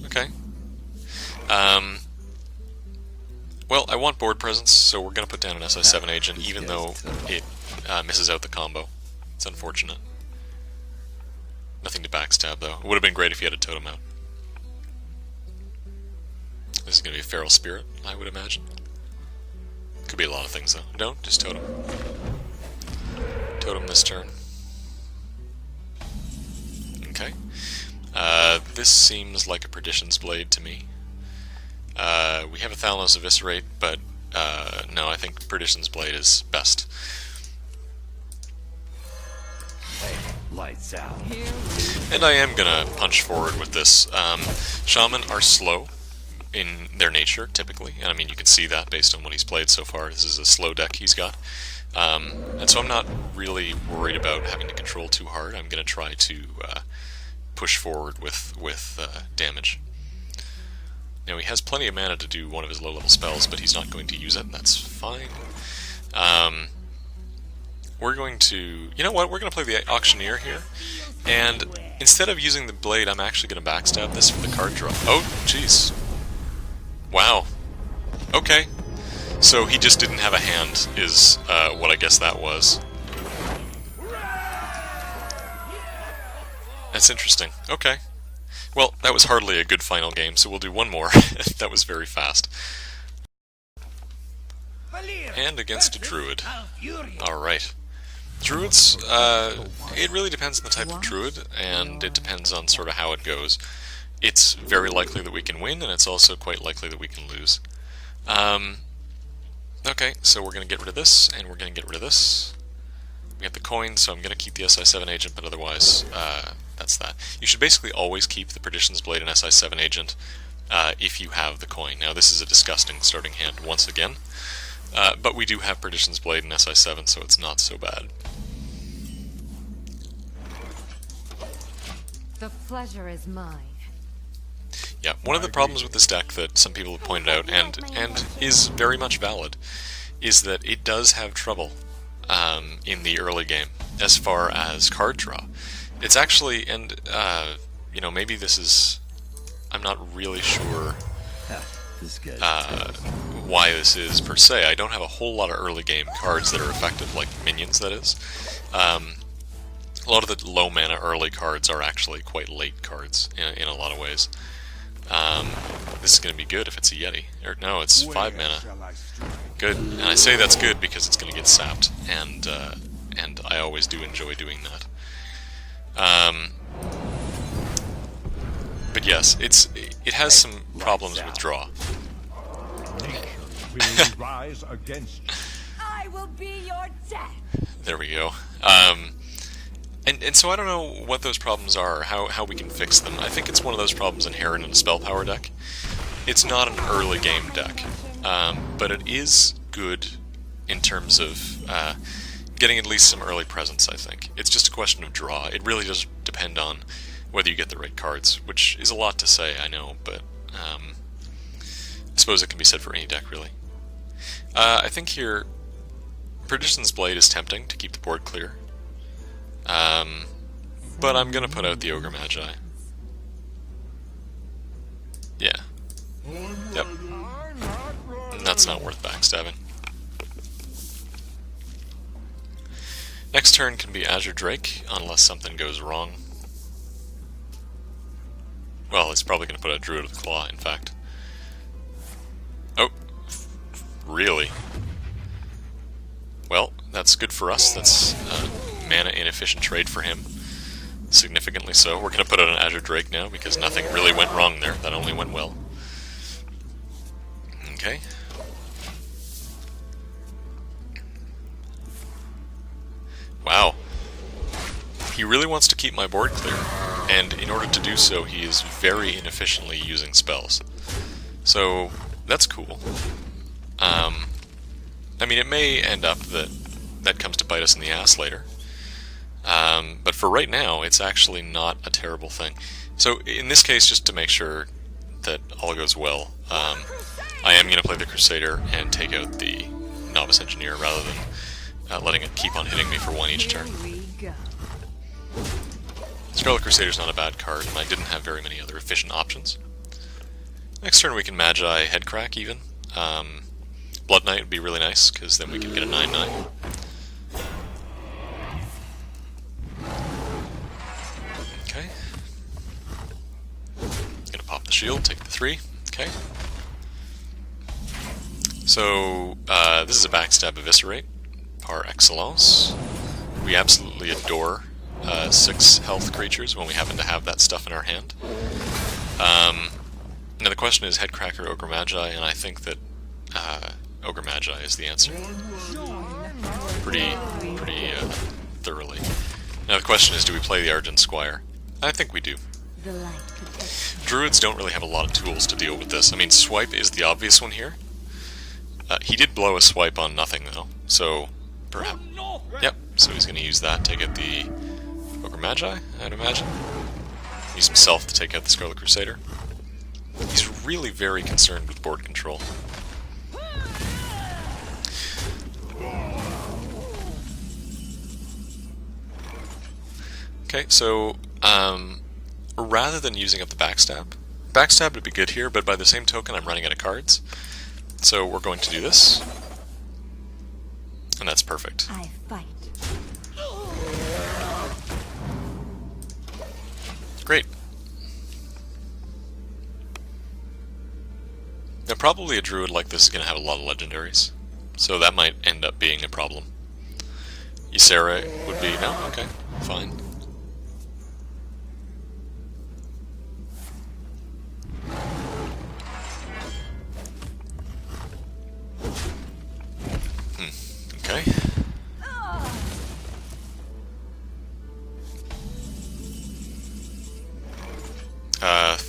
Okay. Well, I want board presence, so we're going to put down an SI7 agent, even though it misses out the combo. It's unfortunate. Nothing to backstab, though. It would have been great if he had a totem out. This is going to be a Feral Spirit, I would imagine. Could be a lot of things, though. No, just totem. Totem this turn. Okay. This seems like a Perdition's Blade to me. We have a Thalanos Eviscerate, but no, I think Perdition's Blade is best. Lights out. And I am gonna punch forward with this. Shaman are slow in their nature, typically, and I mean you can see that based on what he's played so far. This is a slow deck he's got. And so I'm not really worried about having to control too hard. I'm gonna try to push forward with damage. Now he has plenty of mana to do one of his low-level spells, but he's not going to use it, and that's fine. We're going to... You know what? We're going to play the Auctioneer here, and instead of using the Blade, I'm actually going to backstab this for the card draw. Oh, jeez. Wow. Okay. So he just didn't have a hand, is what I guess that was. That's interesting. Okay. Well, that was hardly a good final game, so we'll do one more. That was very fast. And against a Druid. Alright. Druids, it really depends on the type of Druid, and it depends on sort of how it goes. It's very likely that we can win, and it's also quite likely that we can lose. Okay, so we're going to get rid of this, and we're going to get rid of this. We have the coin, so I'm going to keep the SI7 agent, but otherwise, that's that. You should basically always keep the Perdition's Blade and SI7 agent if you have the coin. Now, this is a disgusting starting hand once again, but we do have Perdition's Blade and SI7, so it's not so bad. The pleasure is mine. Yeah, one of the problems with this deck that some people have pointed out, and is very much valid, is that it does have trouble in the early game as far as card draw. It's actually, and you know, maybe this is, I'm not really sure why this is per se. I don't have a whole lot of early game cards that are effective, like minions, that is. A lot of the low mana early cards are actually quite late cards in a lot of ways. This is going to be good if it's a Yeti. Or no, it's 5 mana. Good, and I say that's good because it's going to get sapped, and I always do enjoy doing that. But yes, it has some problems with draw. will rise against you. I will be your death. There we go. And so I don't know what those problems are, or how we can fix them. I think it's one of those problems inherent in a spell power deck. It's not an early game deck, but it is good in terms of getting at least some early presence, I think. It's just a question of draw. It really does depend on whether you get the right cards, which is a lot to say, I know, but I suppose it can be said for any deck, really. I think here, Perdition's Blade is tempting to keep the board clear. But I'm gonna put out the Ogre Magi. Yeah. Yep. That's not worth backstabbing. Next turn can be Azure Drake, unless something goes wrong. Well, he's probably gonna put out Druid of the Claw, in fact. Oh. Really? Well, that's good for us. That's mana inefficient trade for him. Significantly so. We're going to put out an Azure Drake now because nothing really went wrong there. That only went well. Okay. Wow. He really wants to keep my board clear, and in order to do so, he is very inefficiently using spells. So, that's cool. I mean, it may end up that comes to bite us in the ass later. But for right now, it's actually not a terrible thing. So in this case, just to make sure that all goes well, I am going to play the Crusader and take out the Novice Engineer rather than letting it keep on hitting me for one each turn. Scarlet Crusader's not a bad card, and I didn't have very many other efficient options. Next turn we can Magi Headcrack even. Blood Knight would be really nice, because then we can get a 9/9. Okay. Gonna pop the shield, take the 3. Okay. So, this is a backstab eviscerate, par excellence. We absolutely adore 6 health creatures when we happen to have that stuff in our hand. Now the question is Headcrack or Ogre Magi, and I think that Ogre Magi is the answer. Pretty thoroughly. Now the question is, do we play the Argent Squire? I think we do. Druids don't really have a lot of tools to deal with this. I mean, Swipe is the obvious one here. He did blow a Swipe on nothing, though, so perhaps... Yep, so he's going to use that to get the Ogre Magi, I'd imagine. Use himself to take out the Scarlet Crusader. He's really very concerned with board control. Okay, so rather than using up the backstab would be good here, but by the same token I'm running out of cards. So we're going to do this. And that's perfect. I fight. Great. Now probably a druid like this is going to have a lot of legendaries, so that might end up being a problem. Ysera would be... no? Okay, fine. Okay.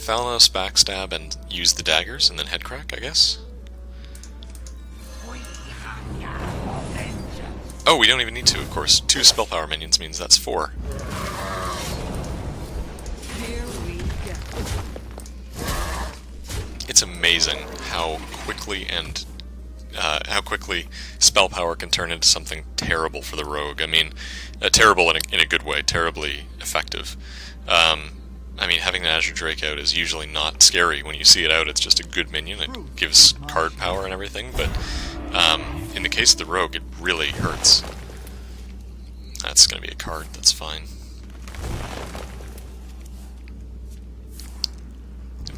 Thalnos backstab and use the daggers, and then Headcrack, I guess? Oh, we don't even need to, of course. 2 spell power minions means that's 4. Here we go. amazing how quickly spell power can turn into something terrible for the rogue. I mean, terrible in a good way, terribly effective. I mean, having the Azure Drake out is usually not scary. When you see it out, it's just a good minion. It gives card power and everything, but in the case of the rogue, it really hurts. That's going to be a card, that's fine.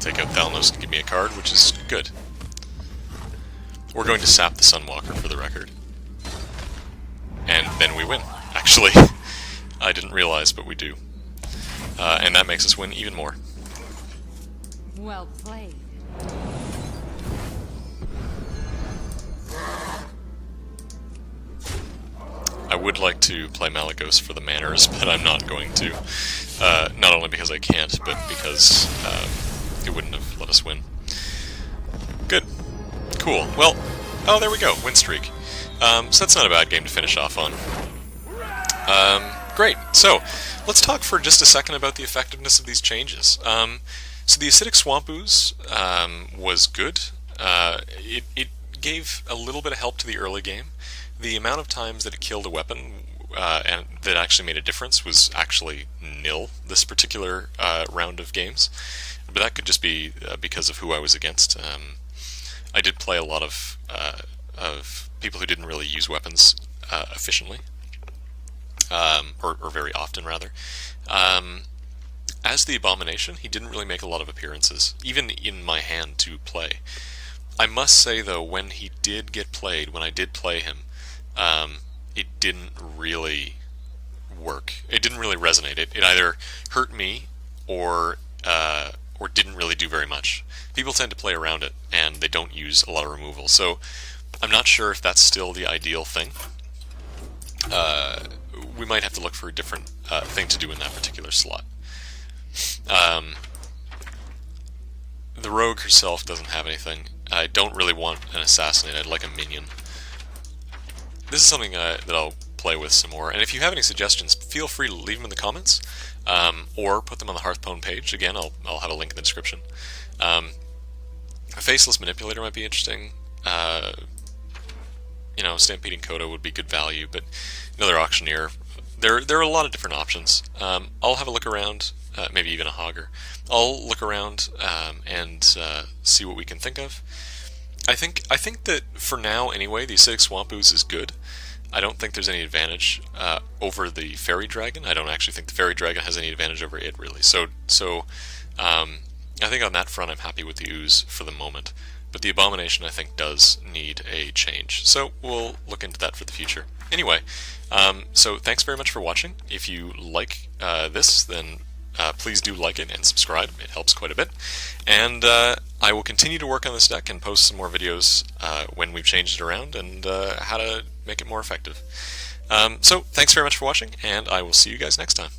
Take out Thalnos and give me a card, which is good. We're going to sap the Sunwalker for the record. And then we win, actually. I didn't realize, but we do. And that makes us win even more. Well played. I would like to play Malagos for the manners, but I'm not going to. Not only because I can't, but because it wouldn't have let us win. Good. Cool. Well, oh, there we go. Win streak. So that's not a bad game to finish off on. Great. So, let's talk for just a second about the effectiveness of these changes. So the Acidic Swamp Ooze was good. It gave a little bit of help to the early game. The amount of times that it killed a weapon and that actually made a difference was actually nil this particular round of games. But that could just be because of who I was against. I did play a lot of people who didn't really use weapons efficiently, or very often, rather. As the Abomination, he didn't really make a lot of appearances, even in my hand to play. I must say, though, when he did get played, when I did play him, it didn't really work. It didn't really resonate. It either hurt me or didn't really do very much. People tend to play around it, and they don't use a lot of removal. So I'm not sure if that's still the ideal thing. We might have to look for a different thing to do in that particular slot. The rogue herself doesn't have anything. I don't really want an assassinate. I'd like a minion. This is something that I'll play with some more. And if you have any suggestions, feel free to leave them in the comments, or put them on the Hearthstone page. Again, I'll have a link in the description. A Faceless Manipulator might be interesting. Stampeding Coda would be good value, but another Auctioneer. There are a lot of different options. I'll have a look around, maybe even a Hogger. I'll look around and see what we can think of. I think that for now, anyway, the Acidic Swamp Ooze is good. I don't think there's any advantage over the Fairy Dragon. I don't actually think the Fairy Dragon has any advantage over it, really. So I think on that front, I'm happy with the Ooze for the moment. But the Abomination, I think, does need a change. So we'll look into that for the future. Anyway, so thanks very much for watching. If you like this, then please do like it and subscribe. It helps quite a bit. And I will continue to work on this deck and post some more videos when we've changed it around and how to make it more effective. So thanks very much for watching, and I will see you guys next time.